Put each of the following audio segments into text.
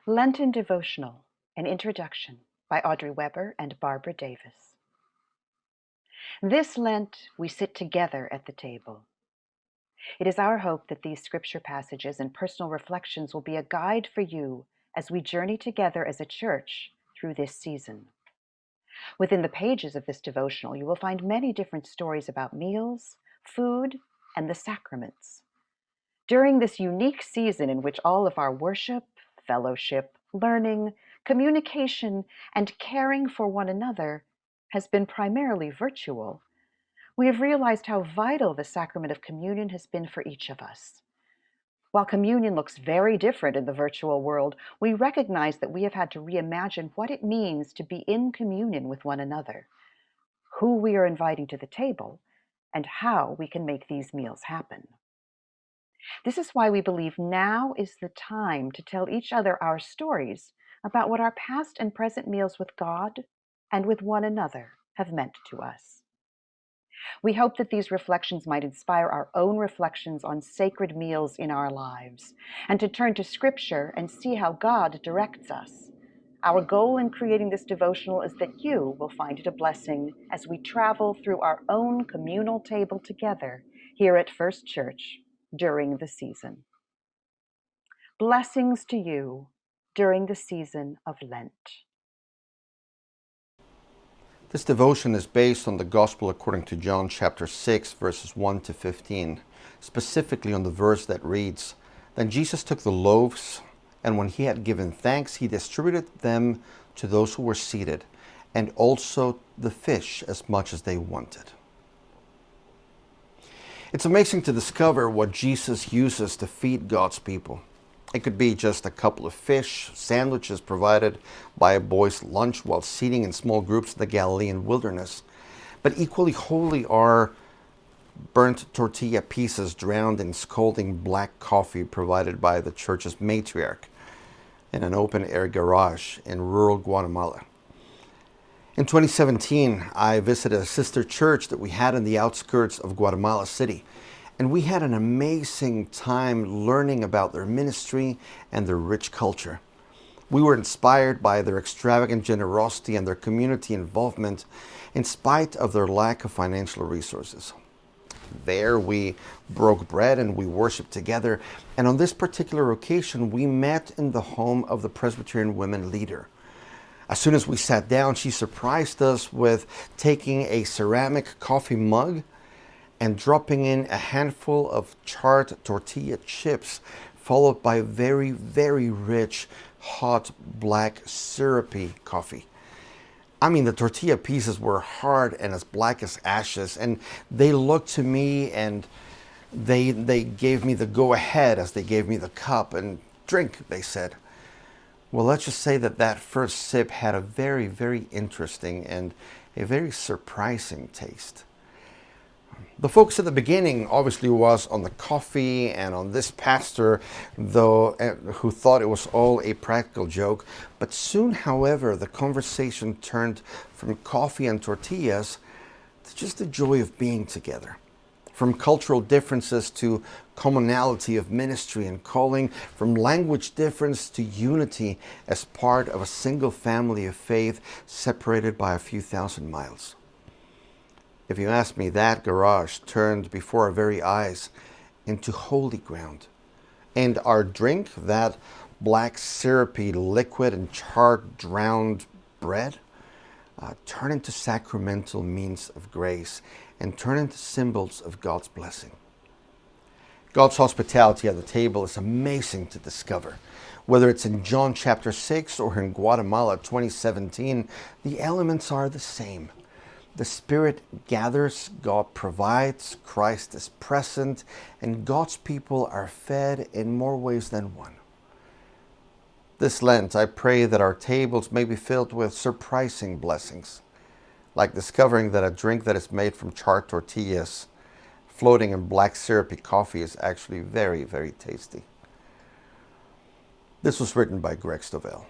Lenten Devotional, an Introduction by Audrey Weber and Barbara Davis. This Lent, we sit together at the table. It is our hope that these scripture passages and personal reflections will be a guide for you as we journey together as a church through this season. Within the pages of this devotional, you will find many different stories about meals, food, and the sacraments. During this unique season in which all of our worship, fellowship, learning, communication, and caring for one another has been primarily virtual, we have realized how vital the sacrament of communion has been for each of us. While communion looks very different in the virtual world, we recognize that we have had to reimagine what it means to be in communion with one another, who we are inviting to the table, and how we can make these meals happen. This is why we believe now is the time to tell each other our stories about what our past and present meals with God and with one another have meant to us. We hope that these reflections might inspire our own reflections on sacred meals in our lives, and to turn to Scripture and see how God directs us. Our goal in creating this devotional is that you will find it a blessing as we travel through our own communal table together here at First Church during the season. Blessings to you during the season of Lent. This devotion is based on the Gospel according to John chapter 6, verses 1 to 15, specifically on the verse that reads, "Then Jesus took the loaves, and when he had given thanks, he distributed them to those who were seated, and also the fish as much as they wanted." It's amazing to discover what Jesus uses to feed God's people. It could be just a couple of fish, sandwiches provided by a boy's lunch while seating in small groups in the Galilean wilderness. But equally holy are burnt tortilla pieces drowned in scalding black coffee provided by the church's matriarch in an open-air garage in rural Guatemala. In 2017, I visited a sister church that we had in the outskirts of Guatemala City, and we had an amazing time learning about their ministry and their rich culture. We were inspired by their extravagant generosity and their community involvement in spite of their lack of financial resources. There we broke bread and we worshiped together, and on this particular occasion we met in the home of the Presbyterian women leader. As soon as we sat down, she surprised us with taking a ceramic coffee mug and dropping in a handful of charred tortilla chips, followed by very, very rich, hot, black, syrupy coffee. I mean, the tortilla pieces were hard and as black as ashes, and they looked to me and they gave me the go-ahead as they gave me the cup. And drink, they said. Well, let's just say that first sip had a very, very interesting and a very surprising taste. The focus at the beginning obviously was on the coffee and on this pastor, though, who thought it was all a practical joke. But soon, however, the conversation turned from coffee and tortillas to just the joy of being together. From cultural differences to commonality of ministry and calling, from language difference to unity as part of a single family of faith separated by a few thousand miles. If you ask me, that garage turned before our very eyes into holy ground. And our drink, that black syrupy liquid and charred drowned bread, turn into sacramental means of grace and turn into symbols of God's blessing. God's hospitality at the table is amazing to discover. Whether it's in John chapter 6 or in Guatemala 2017, the elements are the same. The Spirit gathers, God provides, Christ is present, and God's people are fed in more ways than one. This Lent, I pray that our tables may be filled with surprising blessings, like discovering that a drink that is made from charred tortillas floating in black syrupy coffee is actually very, very tasty. This was written by Greg Stovell.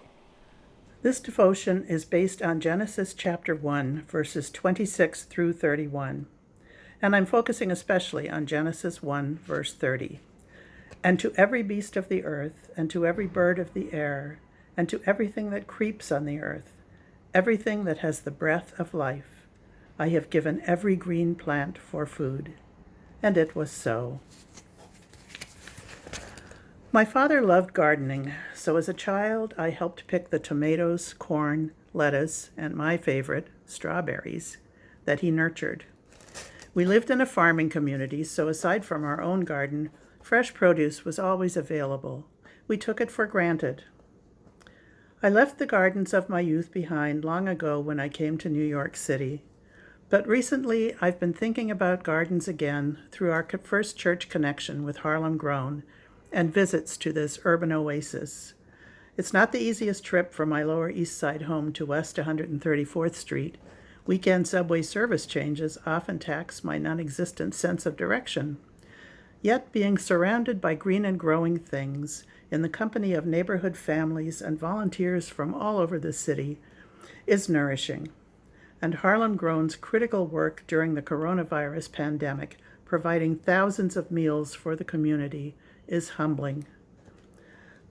This devotion is based on Genesis chapter 1, verses 26 through 31. And I'm focusing especially on Genesis 1, verse 30. "And to every beast of the earth, and to every bird of the air, and to everything that creeps on the earth, everything that has the breath of life. I have given every green plant for food. And it was so. My father loved gardening, so as a child I helped pick the tomatoes, corn, lettuce, and my favorite, strawberries, that he nurtured. We lived in a farming community, so aside from our own garden, fresh produce was always available. We took it for granted. I left the gardens of my youth behind long ago when I came to New York City. But recently, I've been thinking about gardens again through our first church connection with Harlem Grown and visits to this urban oasis. It's not the easiest trip from my Lower East Side home to West 134th Street. Weekend subway service changes often tax my non-existent sense of direction. Yet being surrounded by green and growing things, in the company of neighborhood families and volunteers from all over the city, is nourishing. And Harlem Grown's critical work during the coronavirus pandemic, providing thousands of meals for the community, is humbling.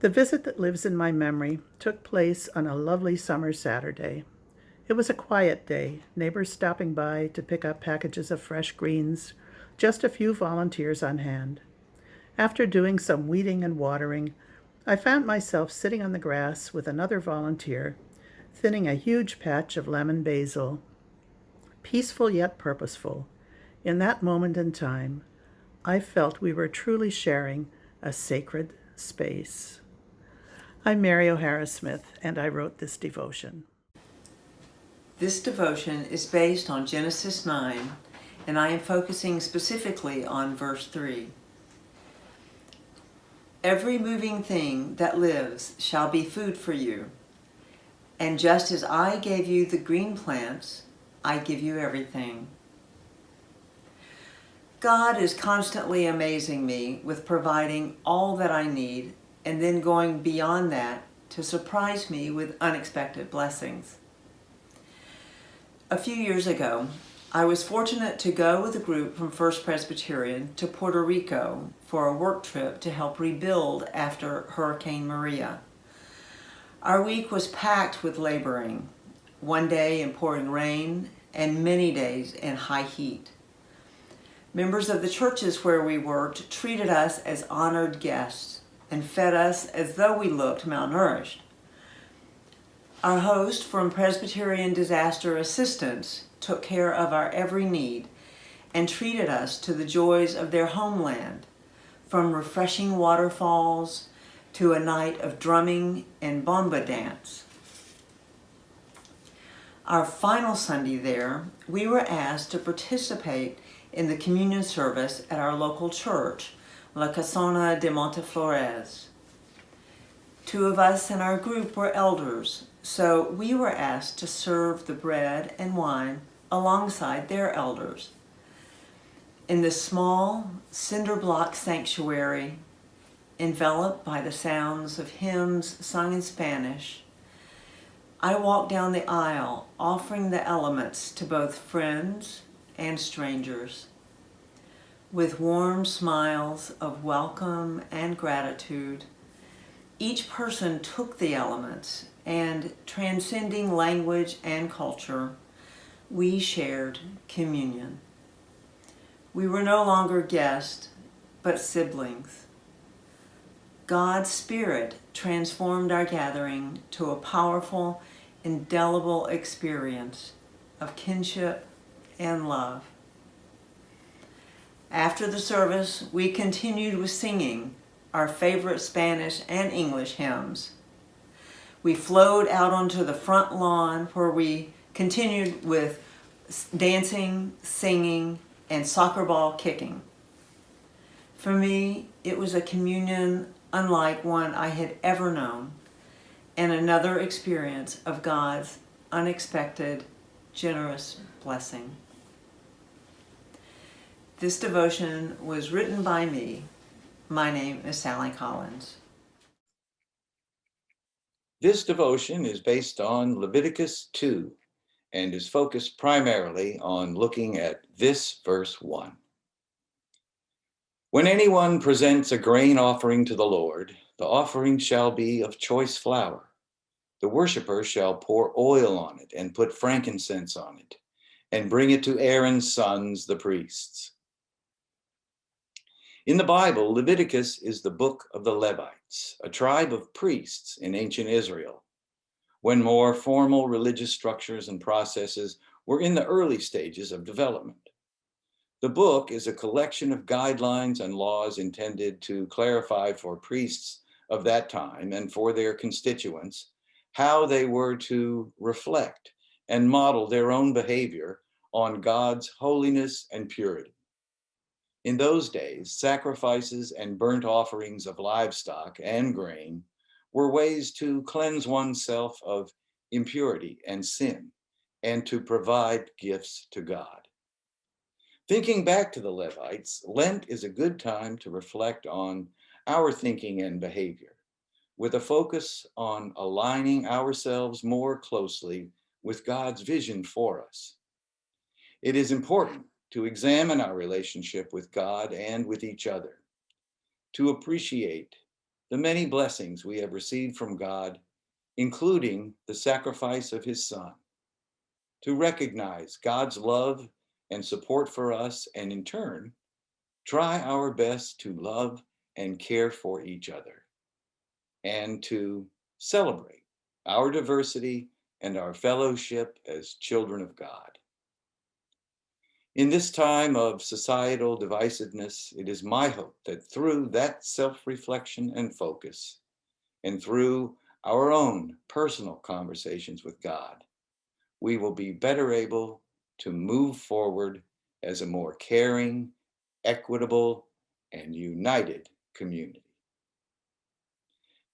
The visit that lives in my memory took place on a lovely summer Saturday. It was a quiet day, neighbors stopping by to pick up packages of fresh greens, just a few volunteers on hand. After doing some weeding and watering, I found myself sitting on the grass with another volunteer, thinning a huge patch of lemon basil. Peaceful yet purposeful, in that moment in time, I felt we were truly sharing a sacred space. I'm Mary O'Hara Smith, and I wrote this devotion. This devotion is based on Genesis 9, and I am focusing specifically on verse 3. Every moving thing that lives shall be food for you, and just as I gave you the green plants, I give you everything. God is constantly amazing me with providing all that I need and then going beyond that to surprise me with unexpected blessings. A few years ago, I was fortunate to go with a group from First Presbyterian to Puerto Rico for a work trip to help rebuild after Hurricane Maria. Our week was packed with laboring, one day in pouring rain and many days in high heat. Members of the churches where we worked treated us as honored guests and fed us as though we looked malnourished. Our host from Presbyterian Disaster Assistance took care of our every need and treated us to the joys of their homeland, from refreshing waterfalls to a night of drumming and bomba dance. Our final Sunday there, we were asked to participate in the communion service at our local church, La Casona de Monteflores. Two of us in our group were elders, so we were asked to serve the bread and wine alongside their elders. In this small cinder block sanctuary, enveloped by the sounds of hymns sung in Spanish, I walked down the aisle offering the elements to both friends and strangers. With warm smiles of welcome and gratitude, each person took the elements and, transcending language and culture, we shared communion. We were no longer guests, but siblings. God's Spirit transformed our gathering to a powerful, indelible experience of kinship and love. After the service, we continued with singing our favorite Spanish and English hymns. We flowed out onto the front lawn where we continued with dancing, singing, and soccer ball kicking. For me, it was a communion unlike one I had ever known, and another experience of God's unexpected, generous blessing. This devotion was written by me. My name is Sally Collins. This devotion is based on Leviticus 2 and is focused primarily on looking at this verse 1. When anyone presents a grain offering to the Lord, the offering shall be of choice flour, The worshiper shall pour oil on it and put frankincense on it and bring it to Aaron's sons, the priests. In the Bible, Leviticus is the book of the Levites, a tribe of priests in ancient Israel, when more formal religious structures and processes were in the early stages of development. The book is a collection of guidelines and laws intended to clarify for priests of that time and for their constituents how they were to reflect and model their own behavior on God's holiness and purity. In those days, sacrifices and burnt offerings of livestock and grain were ways to cleanse oneself of impurity and sin and to provide gifts to God. Thinking back to the Levites, Lent is a good time to reflect on our thinking and behavior, with a focus on aligning ourselves more closely with God's vision for us. It is important to examine our relationship with God and with each other, to appreciate the many blessings we have received from God, including the sacrifice of his Son, to recognize God's love and support for us, and in turn, try our best to love and care for each other, and to celebrate our diversity and our fellowship as children of God. In this time of societal divisiveness, it is my hope that through that self-reflection and focus, and through our own personal conversations with God, we will be better able to move forward as a more caring, equitable, and united community.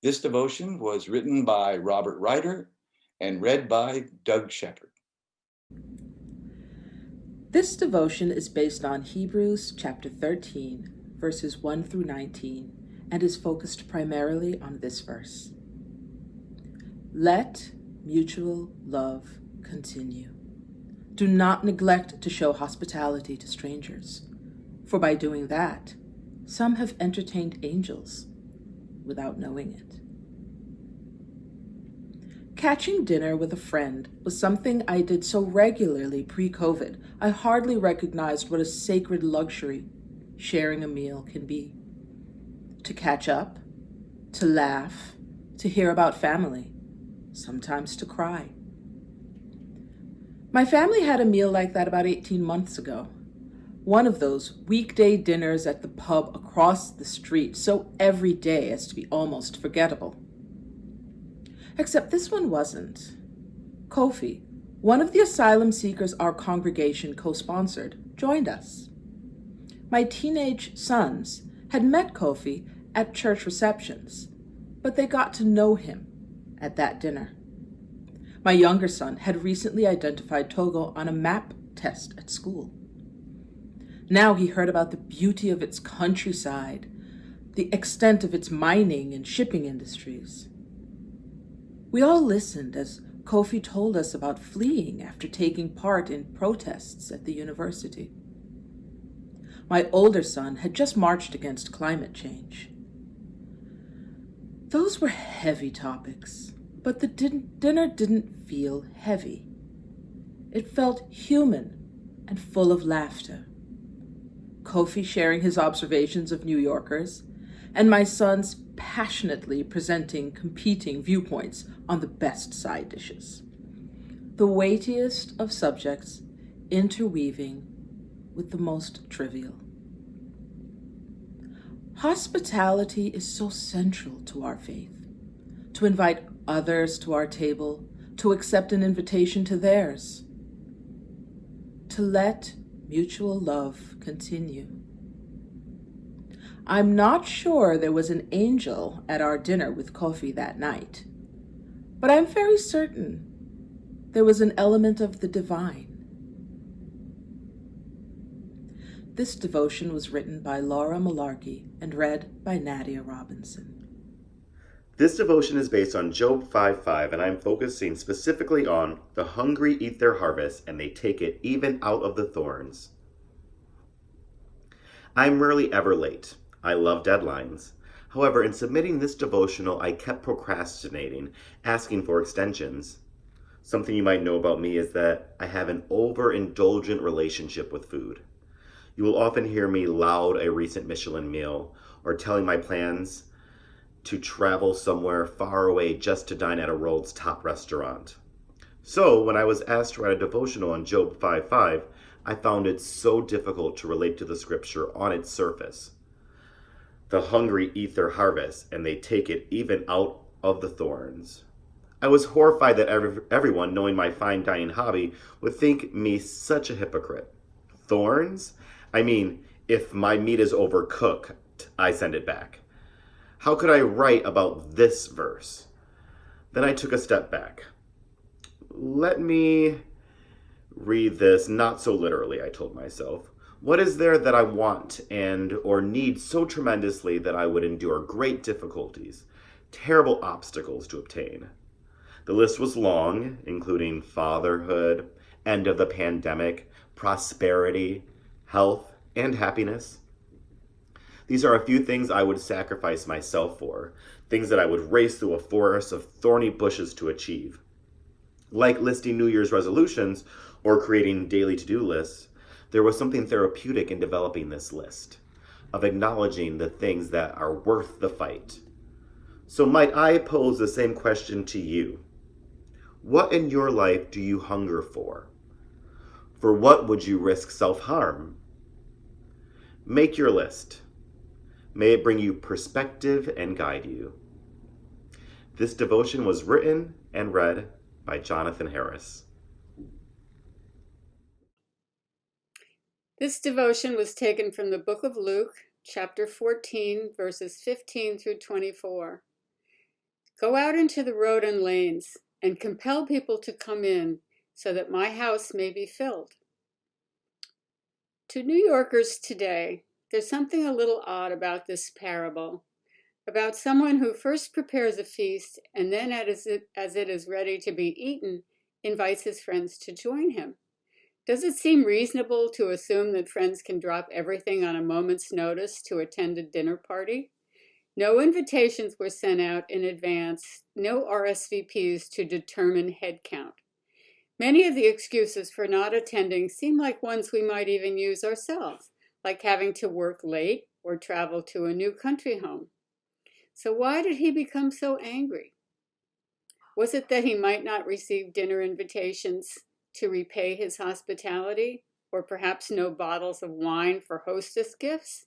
This devotion was written by Robert Ryder and read by Doug Shepard. This devotion is based on Hebrews chapter 13, verses 1 through 19, and is focused primarily on this verse. Let mutual love continue. Do not neglect to show hospitality to strangers, for by doing that, some have entertained angels without knowing it. Catching dinner with a friend was something I did so regularly pre-COVID, I hardly recognized what a sacred luxury sharing a meal can be. To catch up, to laugh, to hear about family, sometimes to cry. My family had a meal like that about 18 months ago. One of those weekday dinners at the pub across the street, so everyday as to be almost forgettable. Except this one wasn't. Kofi, one of the asylum seekers our congregation co-sponsored, joined us. My teenage sons had met Kofi at church receptions, but they got to know him at that dinner. My younger son had recently identified Togo on a map test at school. Now he heard about the beauty of its countryside, the extent of its mining and shipping industries. We all listened as Kofi told us about fleeing after taking part in protests at the university. My older son had just marched against climate change. Those were heavy topics, but the dinner didn't feel heavy. It felt human and full of laughter. Kofi sharing his observations of New Yorkers, and my sons passionately presenting competing viewpoints on the best side dishes. The weightiest of subjects interweaving with the most trivial. Hospitality is so central to our faith. To invite others to our table, to accept an invitation to theirs. To let mutual love continue. I'm not sure there was an angel at our dinner with Kofi that night, but I'm very certain there was an element of the divine. This devotion was written by Laura Malarkey and read by Nadia Robinson. This devotion is based on Job 5:5, and I'm focusing specifically on the hungry eat their harvest and they take it even out of the thorns. I'm rarely ever late. I love deadlines. However, in submitting this devotional, I kept procrastinating, asking for extensions. Something you might know about me is that I have an overindulgent relationship with food. You will often hear me laud a recent Michelin meal or telling my plans to travel somewhere far away just to dine at a world's top restaurant. So, when I was asked to write a devotional on Job 5:5, I found it so difficult to relate to the scripture on its surface. The hungry eat their harvest, and they take it even out of the thorns. I was horrified that everyone, knowing my fine dining hobby, would think me such a hypocrite. Thorns? I mean, if my meat is overcooked, I send it back. How could I write about this verse? Then I took a step back. Let me read this not so literally, I told myself. What is there that I want and or need so tremendously that I would endure great difficulties, terrible obstacles to obtain? The list was long, including fatherhood, end of the pandemic, prosperity, health, and happiness. These are a few things I would sacrifice myself for, things that I would race through a forest of thorny bushes to achieve. Like listing New Year's resolutions or creating daily to-do lists, there was something therapeutic in developing this list, of acknowledging the things that are worth the fight. So might I pose the same question to you? What in your life do you hunger for? For what would you risk self-harm? Make your list. May it bring you perspective and guide you. This devotion was written and read by Jonathan Harris. This devotion was taken from the book of Luke, chapter 14, verses 15 through 24. Go out into the road and lanes and compel people to come in so that my house may be filled. To New Yorkers today, there's something a little odd about this parable, about someone who first prepares a feast and then as it is ready to be eaten, invites his friends to join him. Does it seem reasonable to assume that friends can drop everything on a moment's notice to attend a dinner party? No invitations were sent out in advance, no RSVPs to determine head count. Many of the excuses for not attending seem like ones we might even use ourselves, like having to work late or travel to a new country home. So why did he become so angry? Was it that he might not receive dinner invitations to repay his hospitality, or perhaps no bottles of wine for hostess gifts?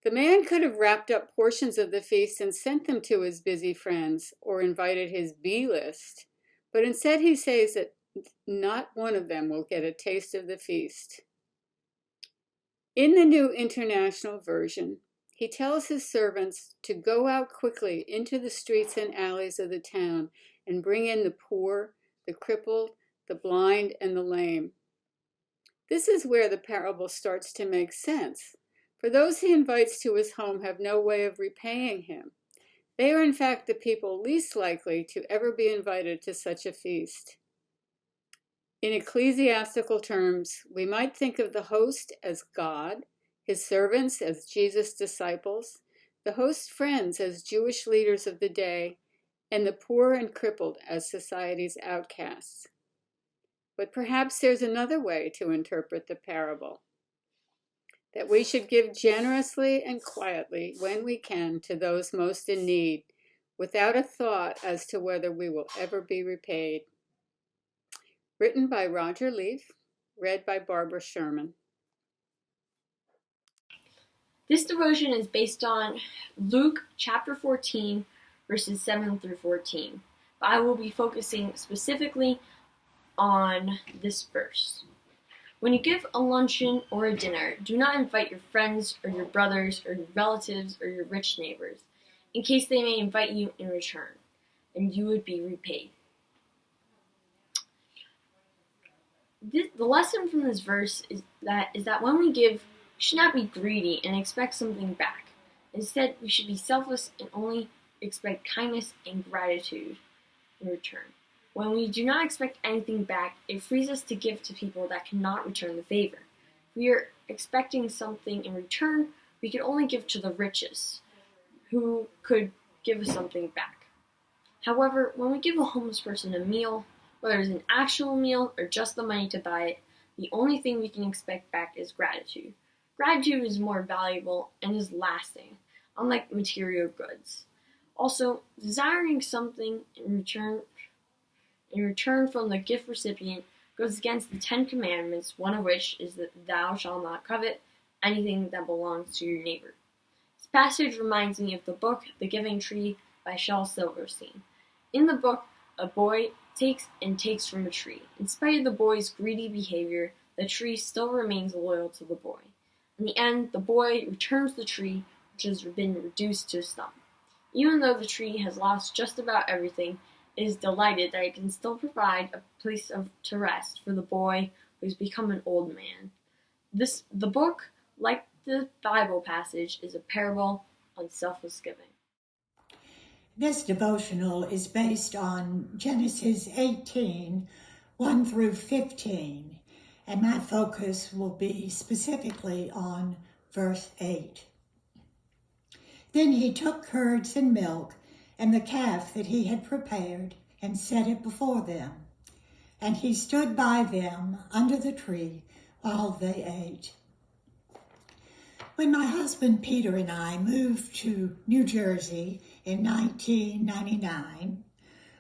The man could have wrapped up portions of the feast and sent them to his busy friends, or invited his B list, but instead he says that not one of them will get a taste of the feast. In the New International Version, he tells his servants to go out quickly into the streets and alleys of the town and bring in the poor, the crippled, the blind, and the lame. This is where the parable starts to make sense, for those he invites to his home have no way of repaying him. They are in fact the people least likely to ever be invited to such a feast. In ecclesiastical terms, we might think of the host as God, his servants as Jesus' disciples, the host's friends as Jewish leaders of the day, and the poor and crippled as society's outcasts. But perhaps there's another way to interpret the parable, that we should give generously and quietly when we can to those most in need, without a thought as to whether we will ever be repaid. Written by Roger Leaf, read by Barbara Sherman. This devotion is based on Luke chapter 14, verses 7 through 14. But I will be focusing specifically on this verse. When you give a luncheon or a dinner, do not invite your friends or your brothers or your relatives or your rich neighbors, in case they may invite you in return, and you would be repaid. The lesson from this verse is that when we give, we should not be greedy and expect something back. Instead, we should be selfless and only expect kindness and gratitude in return. When we do not expect anything back, it frees us to give to people that cannot return the favor. If we are expecting something in return, we can only give to the richest. who could give us something back. However, when we give a homeless person a meal, whether it's an actual meal or just the money to buy it, the only thing we can expect back is gratitude. Gratitude is more valuable and is lasting, unlike material goods. Also, desiring something in return from the gift recipient goes against the 10 Commandments, one of which is that thou shalt not covet anything that belongs to your neighbor. This passage reminds me of the book The Giving Tree by Shel Silverstein. In the book, a boy takes from a tree. In spite of the boy's greedy behavior, the tree still remains loyal to the boy. In the end, the boy returns the tree, which has been reduced to a stump. Even though the tree has lost just about everything, it is delighted that it can still provide a place to rest for the boy who has become an old man. The book, like the Bible passage, is a parable on selfless giving. This devotional is based on Genesis 18, 1 through 15, and my focus will be specifically on verse 8. Then he took curds and milk and the calf that he had prepared and set it before them. And he stood by them under the tree while they ate. When my husband Peter and I moved to New Jersey in 1999,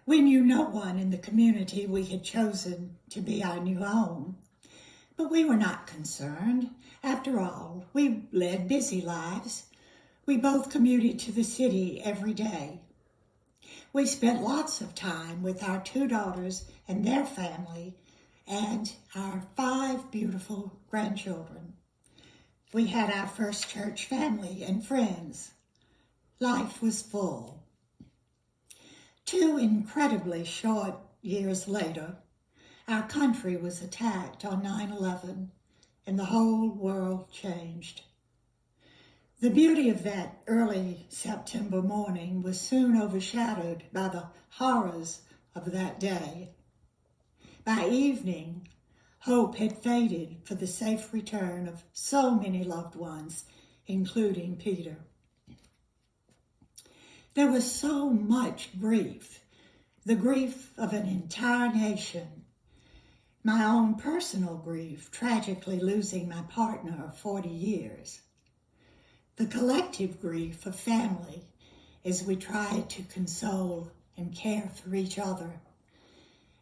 we knew no one in the community we had chosen to be our new home. But we were not concerned. After all, we led busy lives. We both commuted to the city every day. We spent lots of time with our 2 daughters and their family and our 5 beautiful grandchildren. We had our first church family and friends. Life was full. 2 incredibly short years later, our country was attacked on 9/11 and the whole world changed. The beauty of that early September morning was soon overshadowed by the horrors of that day. By evening, hope had faded for the safe return of so many loved ones, including Peter. There was so much grief, the grief of an entire nation. My own personal grief, tragically losing my partner of 40 years. The collective grief of family as we tried to console and care for each other.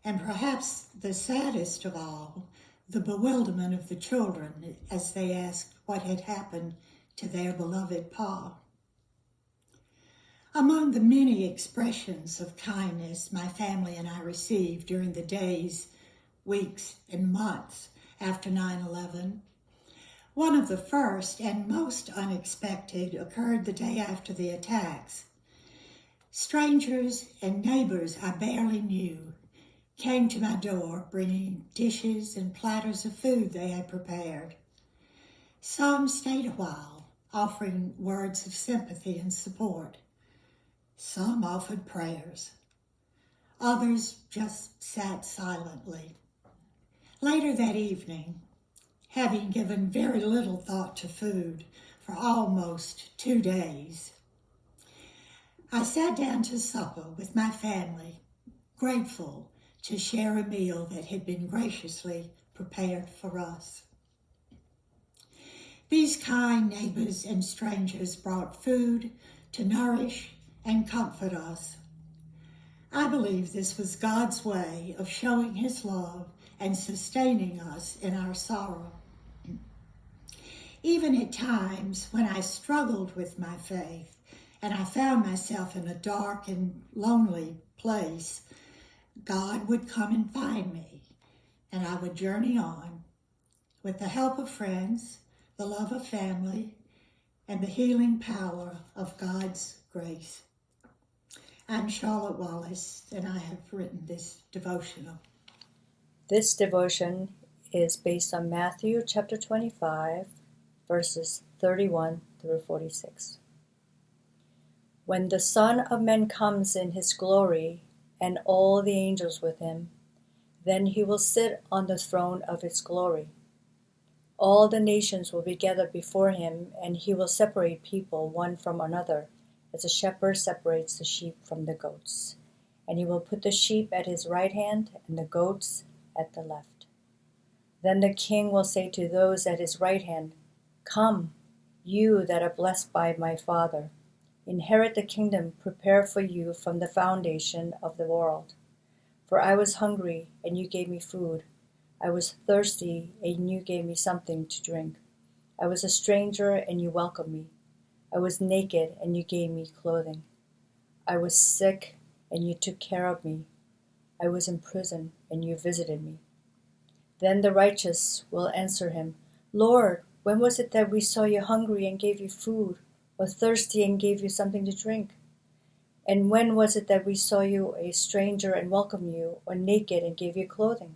And perhaps the saddest of all, the bewilderment of the children as they asked what had happened to their beloved Pa. Among the many expressions of kindness my family and I received during the days, weeks, and months after 9/11, one of the first and most unexpected occurred the day after the attacks. Strangers and neighbors I barely knew came to my door bringing dishes and platters of food they had prepared. Some stayed a while, offering words of sympathy and support. Some offered prayers. Others just sat silently. Later that evening, having given very little thought to food for almost 2 days, I sat down to supper with my family, grateful to share a meal that had been graciously prepared for us. These kind neighbors and strangers brought food to nourish and comfort us. I believe this was God's way of showing his love and sustaining us in our sorrow. Even at times when I struggled with my faith and I found myself in a dark and lonely place, God would come and find me, and I would journey on with the help of friends, the love of family, and the healing power of God's grace. I'm Charlotte Wallace, and I have written this devotional. This devotion is based on Matthew chapter 25, verses 31 through 46. When the Son of Man comes in his glory, and all the angels with him, then he will sit on the throne of his glory. All the nations will be gathered before him, and he will separate people one from another, as a shepherd separates the sheep from the goats. And he will put the sheep at his right hand and the goats at the left. Then the king will say to those at his right hand, Come, you that are blessed by my Father, inherit the kingdom prepared for you from the foundation of the world. For I was hungry, and you gave me food. I was thirsty, and you gave me something to drink. I was a stranger, and you welcomed me. I was naked, and you gave me clothing. I was sick, and you took care of me. I was in prison, and you visited me. Then the righteous will answer him, Lord, when was it that we saw you hungry and gave you food, or thirsty and gave you something to drink? And when was it that we saw you a stranger and welcomed you, or naked and gave you clothing?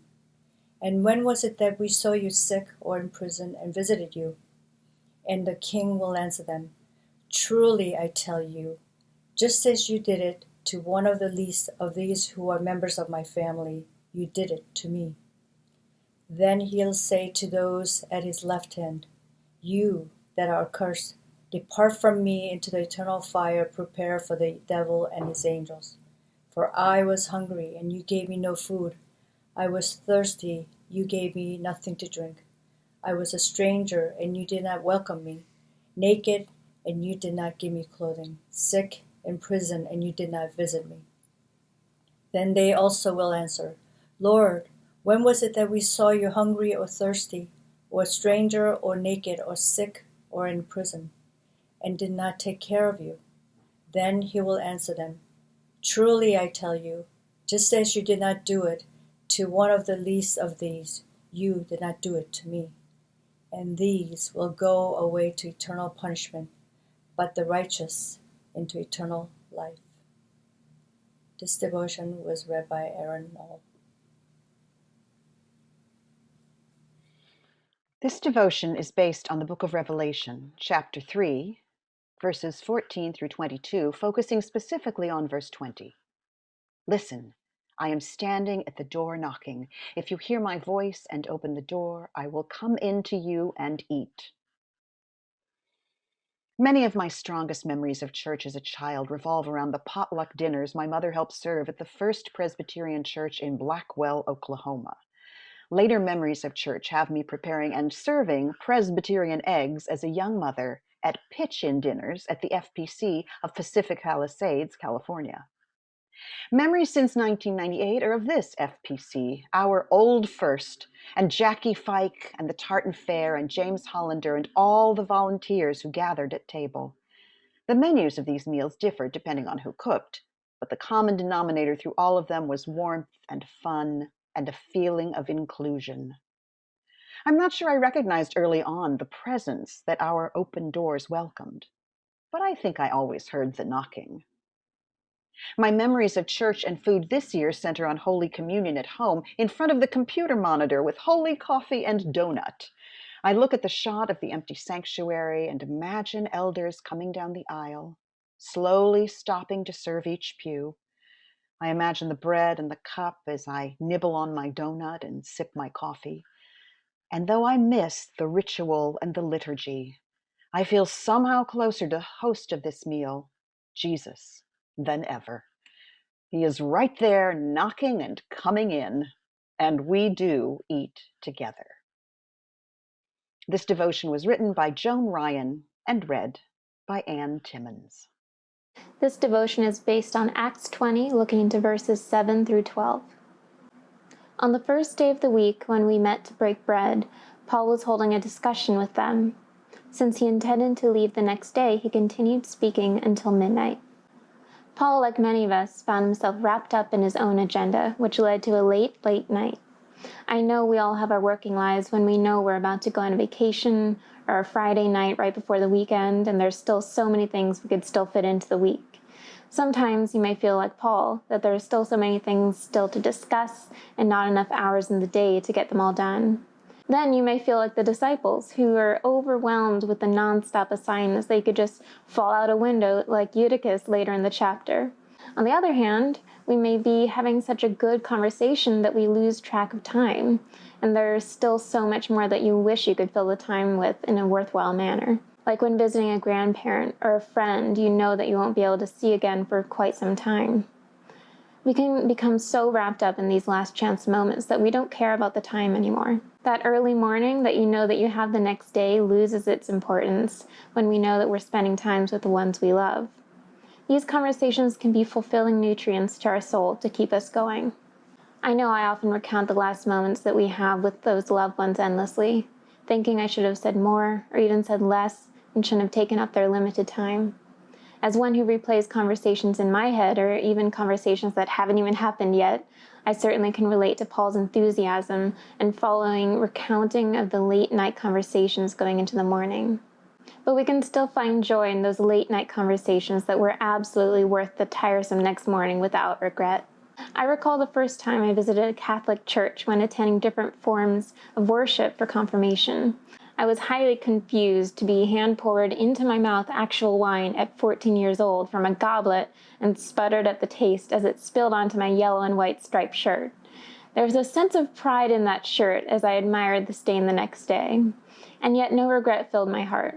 And when was it that we saw you sick or in prison and visited you? And the king will answer them, Truly I tell you, just as you did it to one of the least of these who are members of my family, you did it to me. Then he'll say to those at his left hand, You that are cursed, depart from me into the eternal fire prepared for the devil and his angels. For I was hungry, and you gave me no food. I was thirsty, you gave me nothing to drink. I was a stranger, and you did not welcome me. Naked, and you did not give me clothing. Sick, in prison, and you did not visit me. Then they also will answer, Lord, when was it that we saw you hungry or thirsty, or a stranger, or naked, or sick, or in prison, and did not take care of you? Then he will answer them, Truly I tell you, just as you did not do it to one of the least of these, you did not do it to me. And these will go away to eternal punishment, but the righteous into eternal life. This devotion was read by Aaron Knoll. This devotion is based on the book of Revelation, chapter 3, verses 14 through 22, focusing specifically on verse 20. Listen, I am standing at the door knocking. If you hear my voice and open the door, I will come in to you and eat. Many of my strongest memories of church as a child revolve around the potluck dinners my mother helped serve at the First Presbyterian Church in Blackwell, Oklahoma. Later memories of church have me preparing and serving Presbyterian eggs as a young mother at pitch-in dinners at the FPC of Pacific Palisades, California. Memories since 1998 are of this FPC, our old first, and Jackie Fike and the Tartan Fair and James Hollander and all the volunteers who gathered at table. The menus of these meals differed depending on who cooked, but the common denominator through all of them was warmth and fun and a feeling of inclusion. I'm not sure I recognized early on the presence that our open doors welcomed, but I think I always heard the knocking. My memories of church and food this year center on Holy Communion at home in front of the computer monitor with holy coffee and donut. I look at the shot of the empty sanctuary and imagine elders coming down the aisle, slowly stopping to serve each pew. I imagine the bread and the cup as I nibble on my donut and sip my coffee. And though I miss the ritual and the liturgy, I feel somehow closer to the host of this meal, Jesus, than ever. He is right there knocking and coming in, and we do eat together. This devotion was written by Joan Ryan and read by Ann Timmons. This devotion is based on Acts 20, looking into verses 7 through 12. On the first day of the week, when we met to break bread, Paul was holding a discussion with them. Since he intended to leave the next day, he continued speaking until midnight. Paul, like many of us, found himself wrapped up in his own agenda, which led to a late night. I know we all have our working lives when we know we're about to go on a vacation or a Friday night right before the weekend, and there's still so many things we could still fit into the week. Sometimes you may feel like Paul, that there are still so many things still to discuss and not enough hours in the day to get them all done. Then you may feel like the disciples, who are overwhelmed with the nonstop assignments. They could just fall out a window like Eutychus later in the chapter. On the other hand, we may be having such a good conversation that we lose track of time, and there's still so much more that you wish you could fill the time with in a worthwhile manner. like when visiting a grandparent or a friend you know that you won't be able to see again for quite some time. We can become so wrapped up in these last chance moments that we don't care about the time anymore. That early morning that you know that you have the next day loses its importance when we know that we're spending time with the ones we love. These conversations can be fulfilling nutrients to our soul to keep us going. I know I often recount the last moments that we have with those loved ones endlessly, thinking I should have said more or even said less and shouldn't have taken up their limited time. As one who replays conversations in my head, or even conversations that haven't even happened yet, I certainly can relate to Paul's enthusiasm and following recounting of the late-night conversations going into the morning. But we can still find joy in those late-night conversations that were absolutely worth the tiresome next morning without regret. I recall the first time I visited a Catholic church when attending different forms of worship for confirmation. I was highly confused to be hand-poured into my mouth actual wine at 14 years old from a goblet and sputtered at the taste as it spilled onto my yellow and white striped shirt. There was a sense of pride in that shirt as I admired the stain the next day, and yet no regret filled my heart.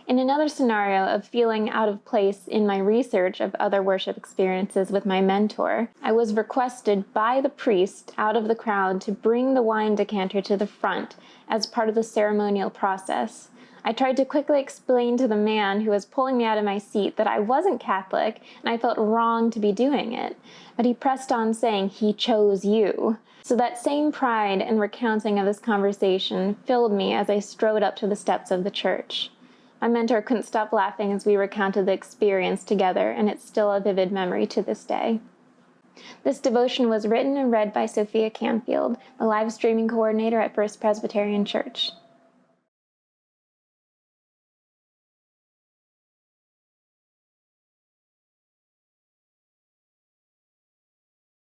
In another scenario of feeling out of place in my research of other worship experiences with my mentor, I was requested by the priest out of the crowd to bring the wine decanter to the front as part of the ceremonial process. I tried to quickly explain to the man who was pulling me out of my seat that I wasn't Catholic and I felt wrong to be doing it, but he pressed on saying he chose you. So that same pride and recounting of this conversation filled me as I strode up to the steps of the church. My mentor couldn't stop laughing as we recounted the experience together, and it's still a vivid memory to this day. This devotion was written and read by Sophia Canfield, the live streaming coordinator at First Presbyterian Church.